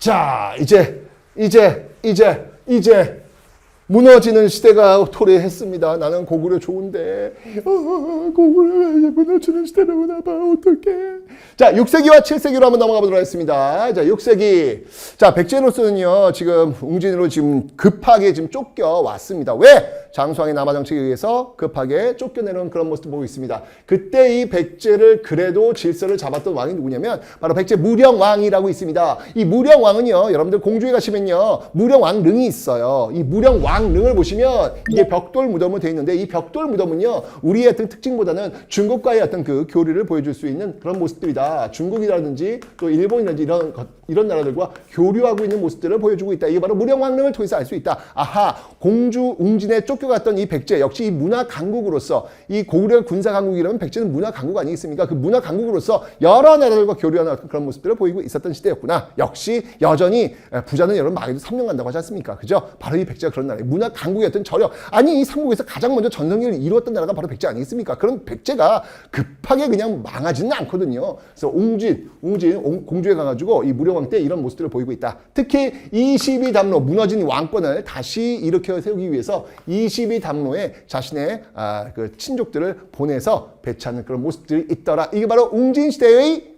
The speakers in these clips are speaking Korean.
자, 이제 무너지는 시대가 도래했습니다. 나는 고구려 좋은데 고구려가 이제 무너지는 시대로 오나 봐. 어떡해. 자, 6세기와 7세기로 한번 넘어가 보도록 하겠습니다. 자, 6세기. 자, 백제로서는요, 지금 웅진으로 지금 급하게 지금 쫓겨왔습니다. 왜? 장수왕의 남하 정책에 의해서 급하게 쫓겨내는 그런 모습을 보고 있습니다. 그때 이 백제를 그래도 질서를 잡았던 왕이 누구냐면 바로 백제 무령왕이라고 있습니다. 이 무령왕은요, 여러분들 공주에 가시면요, 무령왕릉이 있어요. 이 무령왕릉을 보시면 이게 벽돌 무덤으로 되어 있는데 이 벽돌 무덤은요, 우리의 어떤 특징보다는 중국과의 어떤 그 교류를 보여줄 수 있는 그런 모습들이다. 중국이라든지 또 일본이라든지 이런 나라들과 교류하고 있는 모습들을 보여주고 있다. 이게 바로 무령왕릉을 통해서 알 수 있다. 아하, 공주 웅진에 쫓겨갔던 이 백제, 역시 이 문화 강국으로서, 이 고구려 군사 강국이라면 백제는 문화 강국 아니겠습니까? 그 문화 강국으로서 여러 나라들과 교류하는 그런 모습들을 보이고 있었던 시대였구나. 역시 여전히 부자는 여러분 망해도 3년 간다고 하지 않습니까? 그죠? 바로 이 백제가 그런 나라예요. 문화 강국이었던 저력. 아니, 이 삼국에서 가장 먼저 전성기를 이루었던 나라가 바로 백제 아니겠습니까? 그런 백제가 급하게 그냥 망하지는 않거든요. 그래서 웅진 공주에 가가지고 이 무령왕 때 이런 모습들을 보이고 있다. 특히 22담로, 무너진 왕권을 다시 일으켜 세우기 위해서 22담로에 자신의 그 친족들을 보내서 배치하는 그런 모습들이 있더라. 이게 바로 웅진시대의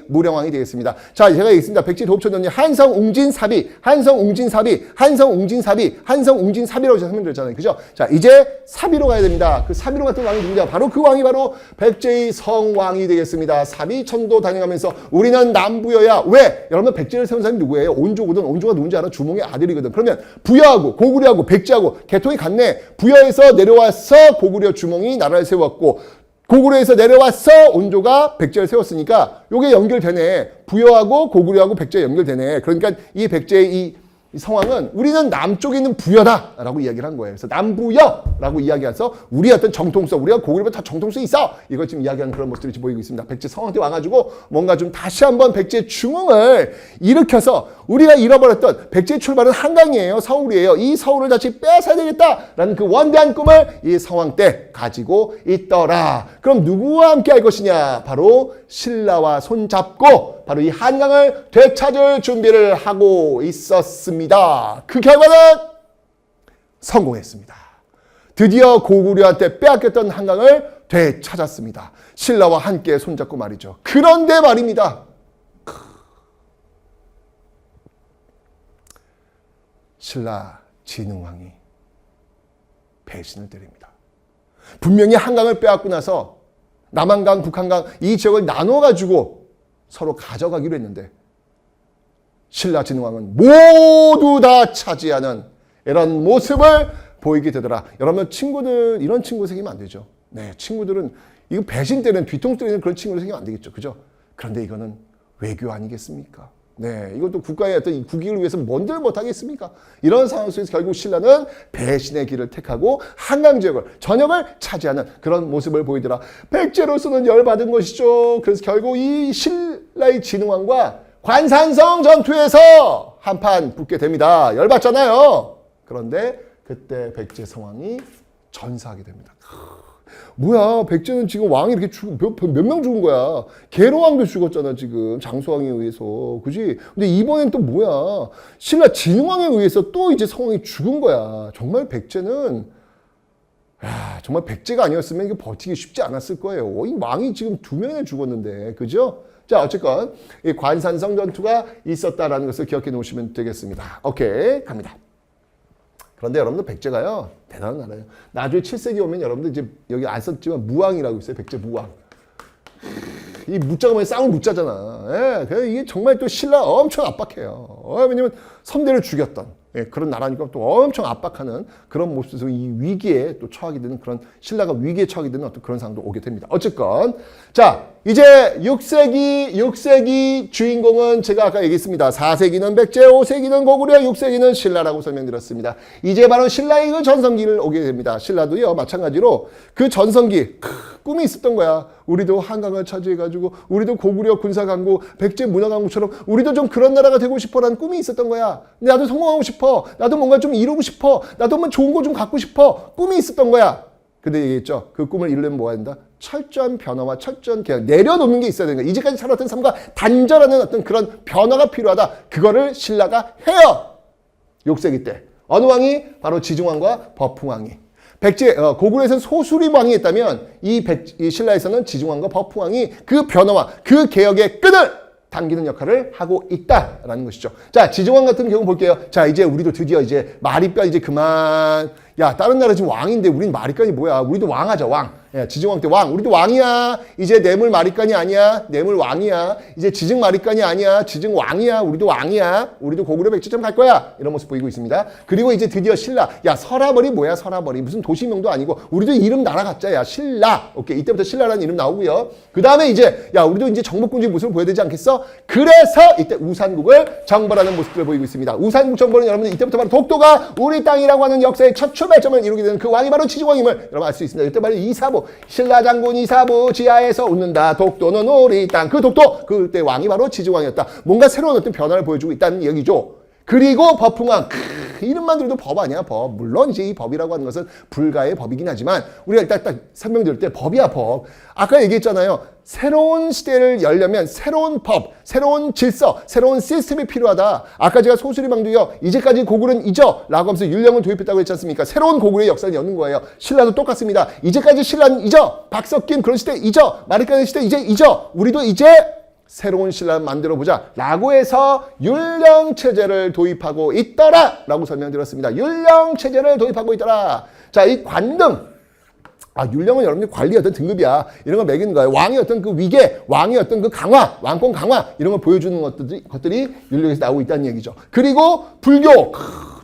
무령왕이 되겠습니다. 자, 제가 있습니다. 백제 도읍촌전이 한성웅진사비라고 설명드렸잖아요. 그죠? 자, 이제 사비로 가야 됩니다. 그 사비로 갔던 왕이 누구냐? 바로 그 왕이 바로 백제의 성왕이 되겠습니다. 사비천도 다녀가면서 우리는 남부여야. 왜? 여러분, 백제를 세운 사람이 누구예요? 온조거든. 온조가 누군지 알아? 주몽의 아들이거든. 그러면 부여하고 고구려하고 백제하고 계통이 같네. 부여에서 내려와서 고구려 주몽이 나라를 세웠고, 고구려에서 내려와서 온조가 백제를 세웠으니까 요게 연결되네. 부여하고 고구려하고 백제 연결되네. 그러니까 이 백제의 이 성왕은 우리는 남쪽에 있는 부여다라고 이야기를 한 거예요. 그래서 남부여라고 이야기해서 우리 어떤 정통성, 우리가 고구려보다 더 정통성이 있어. 이걸 지금 이야기하는 그런 모습들이 지금 보이고 있습니다. 백제 성왕 때 와가지고 뭔가 좀 다시 한번 백제 중흥을 일으켜서 우리가 잃어버렸던 백제의 출발은 한강이에요. 서울이에요. 이 서울을 다시 빼앗아야 되겠다라는 그 원대한 꿈을 이 성왕 때 가지고 있더라. 그럼 누구와 함께 할 것이냐? 바로 신라와 손잡고 바로 이 한강을 되찾을 준비를 하고 있었습니다. 그 결과는 성공했습니다. 드디어 고구려한테 빼앗겼던 한강을 되찾았습니다. 신라와 함께 손잡고 말이죠. 그런데 말입니다. 신라 진흥왕이 배신을 때립니다. 분명히 한강을 빼앗고 나서 남한강, 북한강 이 지역을 나눠가지고 서로 가져가기로 했는데 신라 진흥왕은 모두 다 차지하는 이런 모습을 보이게 되더라. 여러분, 친구들 이런 친구 생기면 안 되죠. 네, 친구들은 이거 배신 때는 뒤통수 때리는 그런 친구들 생기면 안 되겠죠. 그죠? 그런데 이거는 외교 아니겠습니까? 네, 이것도 국가의 어떤 국익을 위해서 뭔들 못하겠습니까? 이런 상황 속에서 결국 신라는 배신의 길을 택하고 한강 지역을, 전역을 차지하는 그런 모습을 보이더라. 백제로서는 열받은 것이죠. 그래서 결국 이 신라의 진흥왕과 관산성 전투에서 한판 붙게 됩니다. 열받잖아요. 그런데 그때 백제 성왕이 전사하게 됩니다. 뭐야, 백제는 지금 왕이 이렇게 몇 명 죽은 거야. 계로왕도 죽었잖아, 지금. 장수왕에 의해서. 그지? 근데 이번엔 또 뭐야. 신라 진흥왕에 의해서 또 이제 성왕이 죽은 거야. 정말 백제는, 정말 백제가 아니었으면 이게 버티기 쉽지 않았을 거예요. 이 왕이 지금 2명이나 죽었는데. 그죠? 자, 어쨌건, 이 관산성 전투가 있었다라는 것을 기억해 놓으시면 되겠습니다. 오케이, 갑니다. 그런데 여러분들 백제가요, 대단한 나라예요. 나중에 7세기 오면 여러분들 이제 여기 안 썼지만 무왕이라고 있어요. 백제 무왕. 이 무자가 뭐냐, 싸움 무자잖아. 예, 그래서 이게 정말 또 신라 엄청 압박해요. 왜냐면 선대를 죽였던 그런 나라니까 또 엄청 압박하는 그런 모습에서 이 위기에 또 처하게 되는 그런, 신라가 위기에 처하게 되는 어떤 그런 상황도 오게 됩니다. 어쨌건 자, 이제 6세기 주인공은 제가 아까 얘기했습니다. 4세기는 백제, 5세기는 고구려, 6세기는 신라라고 설명드렸습니다. 이제 바로 신라의 그 전성기를 오게 됩니다. 신라도요, 마찬가지로 그 전성기 꿈이 있었던 거야. 우리도 한강을 차지해가지고 우리도 고구려 군사강국, 백제 문화강국처럼 우리도 좀 그런 나라가 되고 싶어라는 꿈이 있었던 거야. 나도 성공하고 싶어. 나도 뭔가 좀 이루고 싶어. 나도 뭐 좋은 거 좀 갖고 싶어. 꿈이 있었던 거야. 근데 얘기했죠. 그 꿈을 이루려면 뭐가 된다? 철저한 변화와 철저한 개혁, 내려놓는 게 있어야 되는 거야. 이제까지 살았던 삶과 단절하는 어떤 그런 변화가 필요하다. 그거를 신라가 해요. 6세기 때. 어느 왕이? 바로 지중왕과 버풍왕이. 고구려에서는 소수림 왕이 했다면 이 신라에서는 지중왕과 버풍왕이 그 변화와 그 개혁의 끈을 당기는 역할을 하고 있다라는 것이죠. 자, 지중왕 같은 경우 볼게요. 자, 이제 우리도 드디어 이제 마립간 이제 그만. 야, 다른 나라 지금 왕인데 우린 마립간이 뭐야? 우리도 왕하자, 왕. 야, 지중왕 때 왕. 우리도 왕이야. 이제 뇌물 마립간이 아니야. 뇌물 왕이야. 이제 지증 마립간이 아니야. 지증 왕이야. 우리도 왕이야. 우리도 고구려 백제점 갈 거야. 이런 모습 보이고 있습니다. 그리고 이제 드디어 신라. 야, 설화벌이 뭐야? 설화벌이 무슨 도시명도 아니고 우리도 이름 나라 갖자야. 신라. 오케이. 이때부터 신라라는 이름 나오고요. 그 다음에 이제 야, 우리도 이제 정복군주의 모습을 보여야 되지 않겠어? 그래서 이때 우산국을 정벌하는 모습들을 보이고 있습니다. 우산국 정벌은 여러분들 이때부터 바로 독도가 우리 땅이라고 하는 역사의 첫 출발점을 이루게 되는 그 왕이 바로 지중왕임을 여러분 알 수 있습니다. 이때 바로 이사부, 신라장군 이사부 지하에서 웃는다. 독도는 우리 땅. 그 독도, 그때 왕이 바로 지중왕이었다. 뭔가 새로운 어떤 변화를 보여주고 있다는 얘기죠. 그리고 버풍왕. 이름만 들어도 법 아니야, 법. 물론 이제 이 법이라고 하는 것은 불가의 법이긴 하지만 우리가 일단 딱 설명드릴 때 법이야, 법. 아까 얘기했잖아요. 새로운 시대를 열려면 새로운 법, 새로운 질서, 새로운 시스템이 필요하다. 아까 제가 소수리방도요. 이제까지 고구려는 잊어 라고 하면서 율령을 도입했다고 했지 않습니까? 새로운 고구려의 역사를 여는 거예요. 신라도 똑같습니다. 이제까지 신라는 잊어. 박석김 그런 시대 잊어. 마리까는 시대 이제 잊어. 우리도 이제 새로운 신라를 만들어보자 라고 해서 율령체제를 도입하고 있더라 라고 설명드렸습니다. 율령체제를 도입하고 있더라. 자, 이 관등. 율령은 여러분들 관리의 어떤 등급이야. 이런 걸 매기는 거예요. 왕의 어떤 그 위계, 왕의 어떤 그 강화, 왕권 강화, 이런 걸 보여주는 것들이 율령에서 나오고 있다는 얘기죠. 그리고 불교.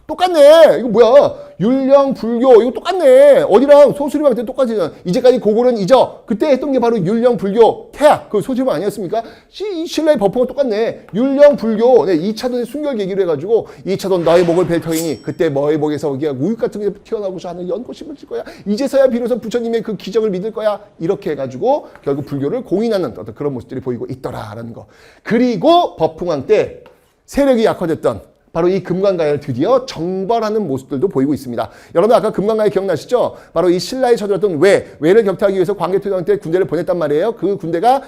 똑같네. 이거 뭐야? 율령, 불교, 이거 똑같네. 어디랑 소수리방 때 똑같잖아. 이제까지 고구려는 잊어. 그때 했던 게 바로 율령, 불교, 태학. 그 소수리방 아니었습니까? 신라의 법포가 똑같네. 율령, 불교. 네, 2차돈의 순결 계기로 해가지고 2차돈 너의 목을 벨 터이니 그때 너의 목에서 우유 같은 게 튀어나오고자 하는 연꽃이 맺을 거야. 이제서야 비로소 부처님의 그 기적을 믿을 거야. 이렇게 해가지고 결국 불교를 공인하는 어떤 그런 모습들이 보이고 있더라라는 거. 그리고 버풍왕 때 세력이 약화됐던 바로 이 금관가야를 드디어 정벌하는 모습들도 보이고 있습니다. 여러분 아까 금관가야 기억나시죠? 바로 이 신라에 쳐들었던 외를 격퇴하기 위해서 광개토당 때 군대를 보냈단 말이에요. 그 군대가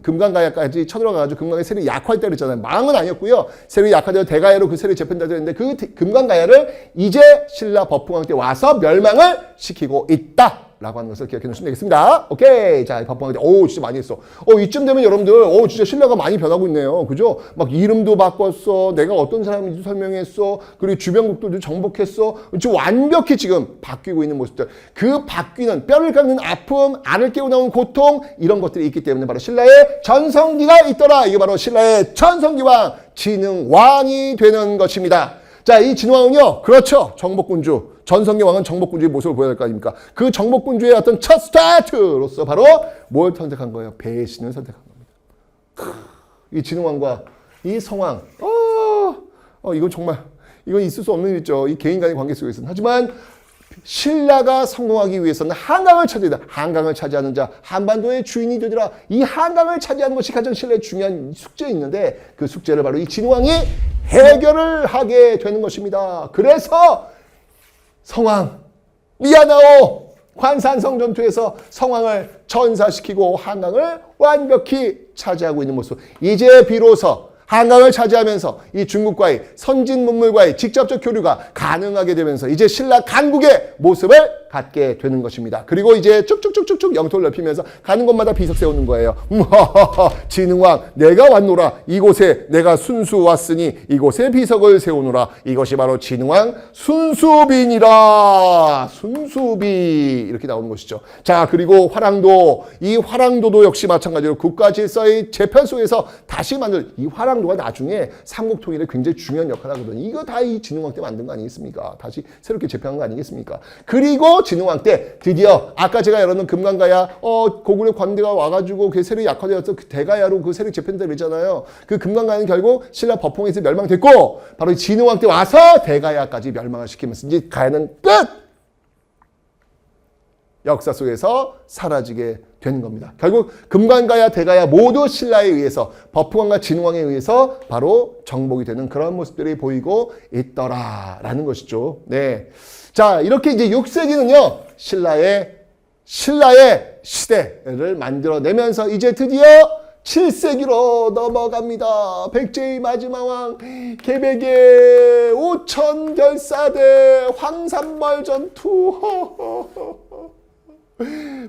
금관가야까지 쳐들어가가지고 금관가야 세력이 약화했다 그랬잖아요. 망은 아니었고요. 세력이 약화되어 대가야로 그 세력이 재편되다 했는데 그 금관가야를 이제 신라 버풍왕 때 와서 멸망을 시키고 있다. 라고 하는 것을 기억해 놓으시면 되겠습니다. 오케이. 자, 법방할 때, 진짜 많이 했어. 이쯤 되면 여러분들, 진짜 신라가 많이 변하고 있네요. 그죠? 막 이름도 바꿨어. 내가 어떤 사람인지 설명했어. 그리고 주변국들도 정복했어. 지금 완벽히 지금 바뀌고 있는 모습들. 그 바뀌는, 뼈를 깎는 아픔, 알을 깨고 나오는 고통, 이런 것들이 있기 때문에 바로 신라의 전성기가 있더라. 이게 바로 신라의 전성기왕, 진흥왕이 되는 것입니다. 자, 이 진흥왕은요, 그렇죠. 정복군주. 전성기 왕은 정복군주의 모습을 보여야 될 거 아닙니까? 그 정복군주의 어떤 첫 스타트로서 바로 뭘 선택한 거예요? 배신을 선택한 겁니다. 이 진흥왕과 이 성왕, 이건 정말, 이건 있을 수 없는 일이죠. 이 개인 간의 관계 속에서는. 하지만 신라가 성공하기 위해서는 한강을 차지해야 돼. 한강을 차지하는 자, 한반도의 주인이 되리라. 이 한강을 차지하는 것이 가장 신라의 중요한 숙제에 있는데 그 숙제를 바로 이 진흥왕이 해결을 하게 되는 것입니다. 그래서 성왕, 미야나오 관산성 전투에서 성왕을 전사시키고 한강을 완벽히 차지하고 있는 모습. 이제 비로소 한강을 차지하면서 이 중국과의 선진 문물과의 직접적 교류가 가능하게 되면서 이제 신라 강국의 모습을 갖게 되는 것입니다. 그리고 이제 쭉쭉쭉쭉쭉 영토를 넓히면서 가는 곳마다 비석 세우는 거예요. 진흥왕, 내가 왔노라. 이곳에 내가 순수 왔으니 이곳에 비석을 세우노라. 이것이 바로 진흥왕 순수빈이라. 순수비 이렇게 나오는 것이죠. 자, 그리고 화랑도, 이 화랑도도 역시 마찬가지로 국가 질서의 재편 속에서 다시 만들, 이 화랑도가 나중에 삼국 통일에 굉장히 중요한 역할을 하거든요. 이거 다 이 진흥왕 때 만든 거 아니겠습니까? 다시 새롭게 재편한 거 아니겠습니까? 그리고 진흥왕 때 드디어 아까 제가 열었는 금강가야, 고구려 관대가 와가지고 그 세력이 약화되어서 그 대가야로 그 세력이 재편되다 그랬잖아요. 그 금강가야는 결국 신라 법홍에서 멸망됐고 바로 진흥왕 때 와서 대가야까지 멸망을 시키면서 이제 가야는 끝! 역사 속에서 사라지게 되는 겁니다. 결국 금관가야 대가야 모두 신라에 의해서 버풍왕과 진흥왕에 의해서 바로 정복이 되는 그런 모습들이 보이고 있더라라는 것이죠. 네. 자, 이렇게 이제 6세기는요. 신라의 신라의 시대를 만들어내면서 이제 드디어 7세기로 넘어갑니다. 백제의 마지막 왕 개백의 5천 결사대 황산벌 전투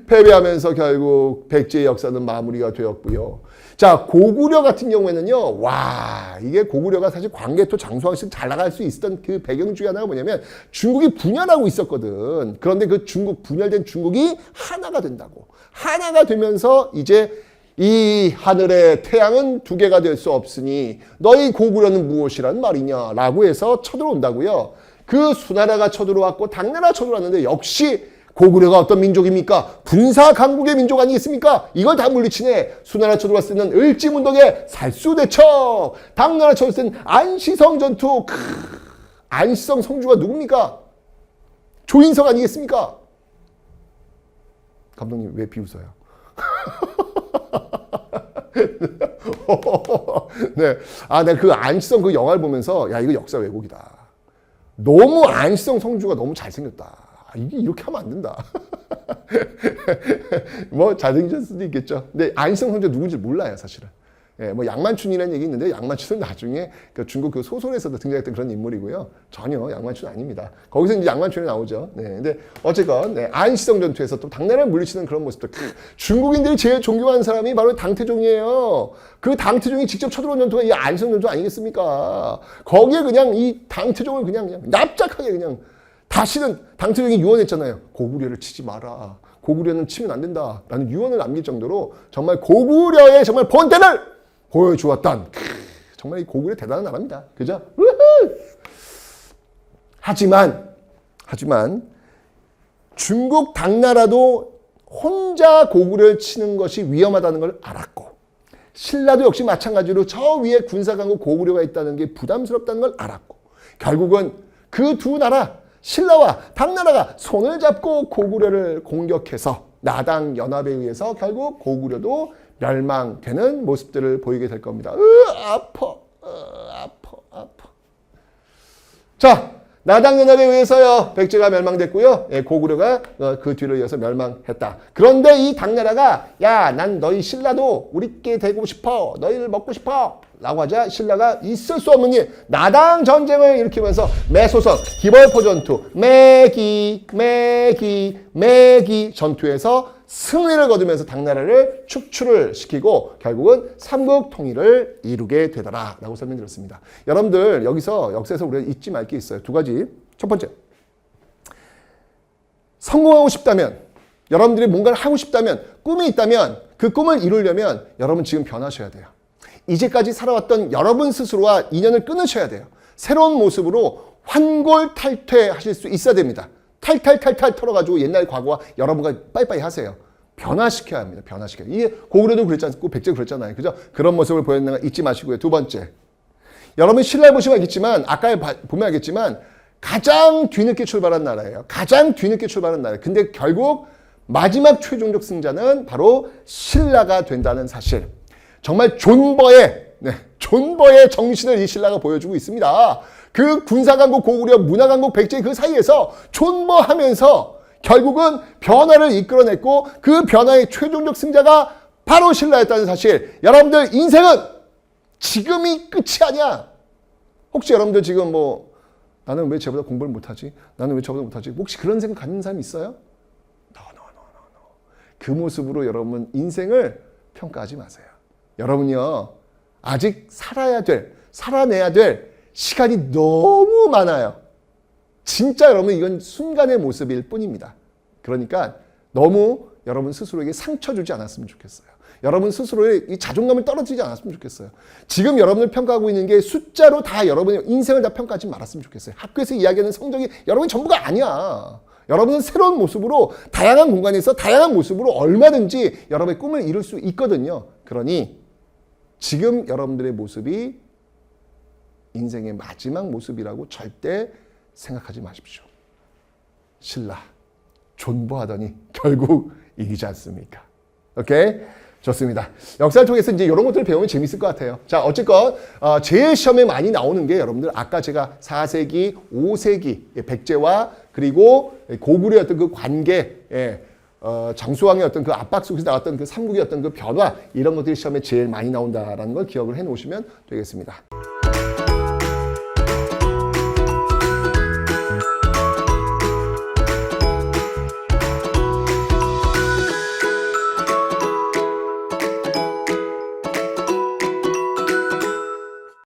패배하면서 결국 백제의 역사는 마무리가 되었고요. 자, 고구려 같은 경우에는요, 와, 이게 고구려가 사실 광개토 장수왕실 잘 나갈 수 있었던 그 배경 중에 하나가 뭐냐면 중국이 분열하고 있었거든. 그런데 그 분열된 중국이 하나가 된다고. 하나가 되면서 이제 이 하늘의 태양은 두 개가 될 수 없으니 너희 고구려는 무엇이란 말이냐라고 해서 쳐들어온다고요. 그 수나라가 쳐들어왔고 당나라 쳐들어왔는데 역시 고구려가 어떤 민족입니까? 군사 강국의 민족 아니겠습니까? 이걸 다 물리치네. 수나라 쳐들어왔을 때는 을지문덕의 살수대첩, 당나라 쳐들어왔을 때는 안시성 전투. 안시성 성주가 누굽니까? 조인성 아니겠습니까? 감독님 왜 비웃어요? 네. 아, 내가 그 안시성 그 영화를 보면서 야, 이거 역사 왜곡이다. 너무 안시성 성주가 너무 잘생겼다. 이게 이렇게 하면 안 된다. 뭐 잘생겼을 수도 있겠죠. 근데 안시성 성주가 누군지 몰라요, 사실은. 예, 뭐 양만춘이라는 얘기 있는데 양만춘은 나중에 그 중국 그 소설에서도 등장했던 그런 인물이고요. 전혀 양만춘 아닙니다. 거기서 이제 양만춘이 나오죠. 네, 근데 어쨌건 네, 안시성 전투에서 또 당나라를 물리치는 그런 모습들. 중국인들이 제일 존경하는 사람이 바로 당태종이에요. 그 당태종이 직접 쳐들어온 전투가 이 안시성 전투 아니겠습니까? 거기에 그냥 이 당태종을 그냥 납작하게 그냥 다시는 당태종이 유언했잖아요. 고구려를 치지 마라. 고구려는 치면 안 된다. 라는 유언을 남길 정도로 정말 고구려의 정말 본때를 보여주었던 정말 이 고구려 대단한 나라입니다. 그죠? 하지만 중국 당나라도 혼자 고구려를 치는 것이 위험하다는 걸 알았고 신라도 역시 마찬가지로 저 위에 군사강국 고구려가 있다는 게 부담스럽다는 걸 알았고 결국은 그 두 나라 신라와 당나라가 손을 잡고 고구려를 공격해서 나당 연합에 의해서 결국 고구려도 멸망되는 모습들을 보이게 될 겁니다. 아파. 자, 나당 연합에 의해서요. 백제가 멸망됐고요. 예, 고구려가 그 뒤로 이어서 멸망했다. 그런데 이 당나라가 야, 난 너희 신라도 우리께 되고 싶어. 너희를 먹고 싶어. 라고 하자 신라가 있을 수 없는 일 나당 전쟁을 일으키면서 매소선 기벌포 전투 매기 전투에서 승리를 거두면서 당나라를 축출을 시키고 결국은 삼국 통일을 이루게 되더라 라고 설명드렸습니다. 여러분들 여기서 역사에서 우리가 잊지 말 게 있어요. 두 가지. 첫 번째, 성공하고 싶다면 여러분들이 뭔가를 하고 싶다면 꿈이 있다면 그 꿈을 이루려면 여러분 지금 변하셔야 돼요. 이제까지 살아왔던 여러분 스스로와 인연을 끊으셔야 돼요. 새로운 모습으로 환골탈퇴하실 수 있어야 됩니다. 탈탈 털어가지고 옛날 과거와 여러분과 빠이빠이 하세요. 변화시켜야 합니다. 변화시켜야. 이게 고구려도 그랬지 않고 백제도 그랬잖아요. 그죠? 그런 모습을 보였는 거 잊지 마시고요. 두 번째, 여러분 신라에 보시면 알겠지만 아까 보면 알겠지만 가장 뒤늦게 출발한 나라예요. 가장 뒤늦게 출발한 나라예요. 근데 결국 마지막 최종적 승자는 바로 신라가 된다는 사실. 정말 존버의 정신을 이 신라가 보여주고 있습니다. 그 군사강국 고구려, 문화강국 백제 그 사이에서 존버하면서 결국은 변화를 이끌어냈고 그 변화의 최종적 승자가 바로 신라였다는 사실. 여러분들 인생은 지금이 끝이 아니야. 혹시 여러분들 지금 뭐 나는 왜 쟤보다 공부를 못하지? 나는 왜 저보다 못하지? 혹시 그런 생각 갖는 사람 있어요? No. 그 모습으로 여러분 인생을 평가하지 마세요. 여러분이요, 아직 살아내야 될 시간이 너무 많아요. 진짜 여러분 이건 순간의 모습일 뿐입니다. 그러니까 너무 여러분 스스로에게 상처 주지 않았으면 좋겠어요. 여러분 스스로의 이 자존감을 떨어뜨리지 않았으면 좋겠어요. 지금 여러분을 평가하고 있는 게 숫자로 다 여러분의 인생을 다 평가하지 말았으면 좋겠어요. 학교에서 이야기하는 성적이 여러분이 전부가 아니야. 여러분은 새로운 모습으로 다양한 공간에서 다양한 모습으로 얼마든지 여러분의 꿈을 이룰 수 있거든요. 그러니 지금 여러분들의 모습이 인생의 마지막 모습이라고 절대 생각하지 마십시오. 신라 존버하더니 결국 이기지 않습니까? 오케이? 좋습니다. 역사를 통해서 이제 이런 것들을 배우면 재밌을 것 같아요. 자, 어쨌건 제일 시험에 많이 나오는 게 여러분들 아까 제가 4세기, 5세기 백제와 그리고 고구려였던 그 관계, 장수왕의 어떤 그 압박 속에서 나왔던 그 삼국의 어떤 그 변화 이런 것들이 시험에 제일 많이 나온다라는 걸 기억을 해 놓으시면 되겠습니다.